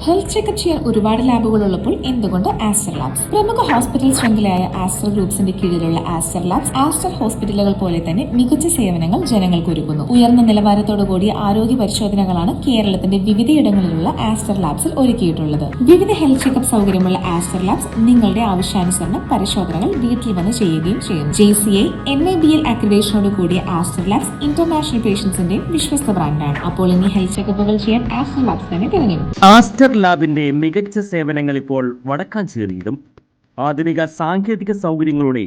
Health checkup ചെയ്യാൻ ഒരുപാട് ലാബുകൾ ഉള്ളപ്പോൾ എന്തുകൊണ്ട് ആസ്റ്റർ ലാബ്സ്? പ്രമുഖ ഹോസ്പിറ്റൽ ശൃംഖലയായ ആസ്റ്റർ ഗ്രൂപ്പ്സിന്റെ കീഴിലുള്ള ആസ്റ്റർ ലാബ്സ് ആസ്റ്റർ ഹോസ്പിറ്റലുകൾ പോലെ തന്നെ മികച്ച സേവനങ്ങൾ ജനങ്ങൾക്ക് ഒരുക്കുന്നു. ഉയർന്ന നിലവാരത്തോടുകൂടിയ ആരോഗ്യ പരിശോധനകളാണ് കേരളത്തിന്റെ വിവിധയിടങ്ങളിലുള്ള ആസ്റ്റർ ലാബ്സിൽ ഒരുക്കിയിട്ടുള്ളത്. വിവിധ ഹെൽത്ത് ചെക്കപ്പ് സൗകര്യമുള്ള ആസ്റ്റർ ലാബ്സ് നിങ്ങളുടെ ആവശ്യാനുസരണം പരിശോധനകൾ വീട്ടിൽ വന്ന് ചെയ്യുകയും ചെയ്യും. JCI NABL അക്രിഡേഷനോട് കൂടിയ ആസ്റ്റർ ലാബ്സ് ഇന്റർനാഷണൽ പേഷ്യൻസിന്റെ വിശ്വസ്ത ബ്രാൻഡാണ്. അപ്പോൾ ഇനി ഹെൽത്ത് ചെക്കപ്പുകൾ ചെയ്യാൻ ആസ്റ്റർ ലാബ്സ് തന്നെ തിരഞ്ഞെടുക്കും. ആസ്റ്റർ ലാബിന്റെ മികച്ച സേവനങ്ങൾ ഇപ്പോൾ വടക്കാഞ്ചേരിയിലും. ആധുനിക സാങ്കേതിക സൗകര്യങ്ങളോടെ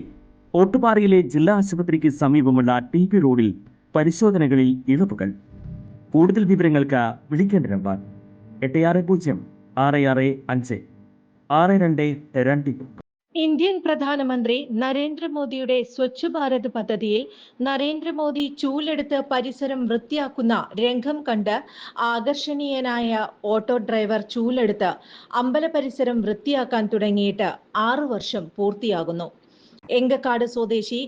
ഓട്ടുപാറയിലെ ജില്ലാ ആശുപത്രിക്ക് സമീപമുള്ള TP റോഡിൽ പരിശോധനകളിൽ ഇളവുകൾ. കൂടുതൽ വിവരങ്ങൾക്ക് വിളിക്കേണ്ട നമ്പർ 86066562. ഇന്ത്യൻ പ്രധാനമന്ത്രി നരേന്ദ്രമോദിയുടെ സ്വച്ഛ് ഭാരത് പദ്ധതിയിൽ നരേന്ദ്രമോദി ചൂലെടുത്ത് പരിസരം വൃത്തിയാക്കുന്ന രംഗം കണ്ട് ആകർഷണീയനായ ഓട്ടോ ഡ്രൈവർ ചൂലെടുത്ത് അമ്പല പരിസരം വൃത്തിയാക്കാൻ തുടങ്ങിയിട്ട് 6 വർഷം പൂർത്തിയാകുന്നു. എങ്കക്കാട് സ്വദേശി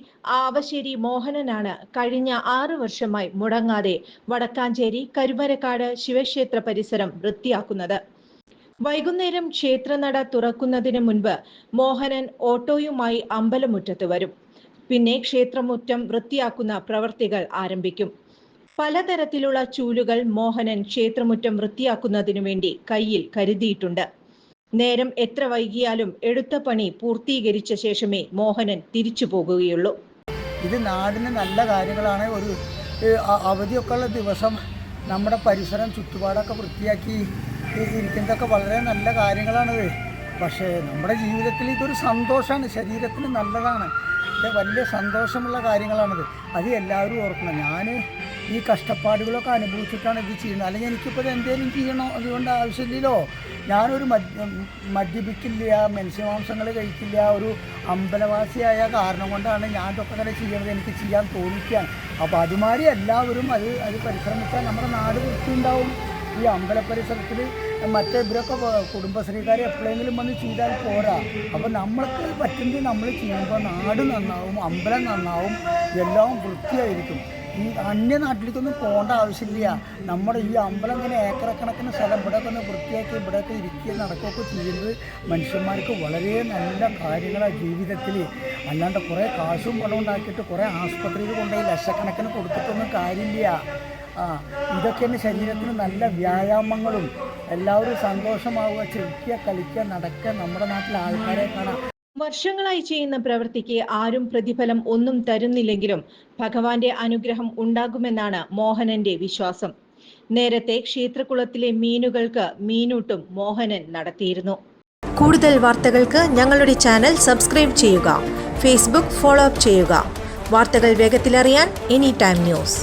ആവശ്ശേരി മോഹനനാണ് കഴിഞ്ഞ 6 വർഷമായി മുടങ്ങാതെ വടക്കാഞ്ചേരി കരുമരക്കാട് ശിവക്ഷേത്ര പരിസരം വൃത്തിയാക്കുന്നത്. വൈകുന്നേരം ക്ഷേത്രനട തുറക്കുന്നതിന് മുൻപ് മോഹനൻ ഓട്ടോയുമായി അമ്പലമുറ്റത്ത് വരും. പിന്നെ ക്ഷേത്രമുറ്റം വൃത്തിയാക്കുന്ന പ്രവർത്തികൾ ആരംഭിക്കും. പലതരത്തിലുള്ള ചൂലുകൾ മോഹനൻ ക്ഷേത്രമുറ്റം വൃത്തിയാക്കുന്നതിനു വേണ്ടി കയ്യിൽ കരുതിയിട്ടുണ്ട്. നേരം എത്ര വൈകിയാലും എടുത്ത പണി പൂർത്തീകരിച്ച ശേഷമേ മോഹനൻ തിരിച്ചു പോകുകയുള്ളൂ. ഇത് നാടിന് നല്ല കാര്യങ്ങളാണ്. ഒരു അവധിയൊക്കെ ഉള്ള ദിവസം നമ്മുടെ പരിസരം ചുറ്റുപാടൊക്കെ വൃത്തിയാക്കി ഇരിക്കുന്നതൊക്കെ വളരെ നല്ല കാര്യങ്ങളാണിത്. പക്ഷേ നമ്മുടെ ജീവിതത്തിൽ ഇതൊരു സന്തോഷമാണ്, ശരീരത്തിന് നല്ലതാണ്, ഇത് വലിയ സന്തോഷമുള്ള കാര്യങ്ങളാണിത്. അത് എല്ലാവരും ഓർക്കണം. ഞാൻ ഈ കഷ്ടപ്പാടുകളൊക്കെ അനുഭവിച്ചിട്ടാണ് ഇത് ചെയ്യുന്നത്. അല്ലെങ്കിൽ എനിക്കിപ്പോൾ എന്തെങ്കിലും ചെയ്യണോ, അതുകൊണ്ട് ആവശ്യമില്ലല്ലോ. ഞാനൊരു മദ്യപിക്കില്ല, മത്സ്യമാംസങ്ങൾ കഴിക്കില്ല, ഒരു അമ്പലവാസിയായ കാരണം കൊണ്ടാണ് ഞാൻ ഇതൊക്കെ തന്നെ ചെയ്യണത്. എനിക്ക് ചെയ്യാൻ തോന്നിക്കുകയാണ്. അപ്പോൾ അതുമാതിരി എല്ലാവരും അത് പരിശ്രമിച്ചാൽ നമ്മുടെ നാട് വൃത്തിയുണ്ടാവും. ഈ അമ്പല പരിസരത്തിൽ മറ്റേ ഇവരൊക്കെ കുടുംബശ്രീക്കാർ എപ്പോഴെങ്കിലും വന്ന് ചെയ്താൽ പോരാ. അപ്പോൾ നമ്മൾക്ക് പറ്റുന്നത് നമ്മൾ ചെയ്യുമ്പോൾ നാട് നന്നാവും, അമ്പലം നന്നാവും, എല്ലാം വൃത്തിയായിരിക്കും. ഈ അന്യ നാട്ടിലേക്കൊന്നും പോകേണ്ട ആവശ്യമില്ല. നമ്മുടെ ഈ അമ്പലം ഇങ്ങനെ ഏക്കറക്കണക്കിന് സ്ഥലം ഇവിടെയൊക്കെ ഒന്ന് വൃത്തിയാക്കി ഇവിടെയൊക്കെ ഇരിക്കുകയും നടക്കുകയൊക്കെ ചെയ്യുന്നത് മനുഷ്യന്മാർക്ക് വളരെ നല്ല കാര്യങ്ങളാണ് ജീവിതത്തിൽ. അല്ലാണ്ട് കുറേ കാശും പണം ഉണ്ടാക്കിയിട്ട് കുറേ ആസ്പത്രിയിൽ കൊണ്ടുപോയി ലക്ഷക്കണക്കിന് കൊടുത്തിട്ടൊന്നും കാര്യമില്ല. ഇതൊക്കെ തന്നെ ശരീരത്തിന് നല്ല വ്യായാമങ്ങളും. എല്ലാവരും സന്തോഷമാവുക, ചിരിക്കുക, കളിക്കുക, നടക്കുക, നമ്മുടെ നാട്ടിലെ ആൾക്കാരെ കാണാം. വർഷങ്ങളായി ചെയ്യുന്ന പ്രവൃത്തിക്ക് ആരും പ്രതിഫലം ഒന്നും തരുന്നില്ലെങ്കിലും ഭഗവാന്റെ അനുഗ്രഹം ഉണ്ടാകുമെന്നാണ് മോഹനന്റെ വിശ്വാസം. നേരത്തെ ക്ഷേത്രകുളത്തിലെ മീനുകൾക്ക് മീനൂട്ടും മോഹനൻ നടത്തിയിരുന്നു. കൂടുതൽ വാർത്തകൾക്ക് ഞങ്ങളുടെ ചാനൽ സബ്സ്ക്രൈബ് ചെയ്യുക. ഫേസ്ബുക്ക് ഫോളോ അപ്പ് ചെയ്യുക. വാർത്തകൾ വേഗത്തിലറിയാൻ Anytime News.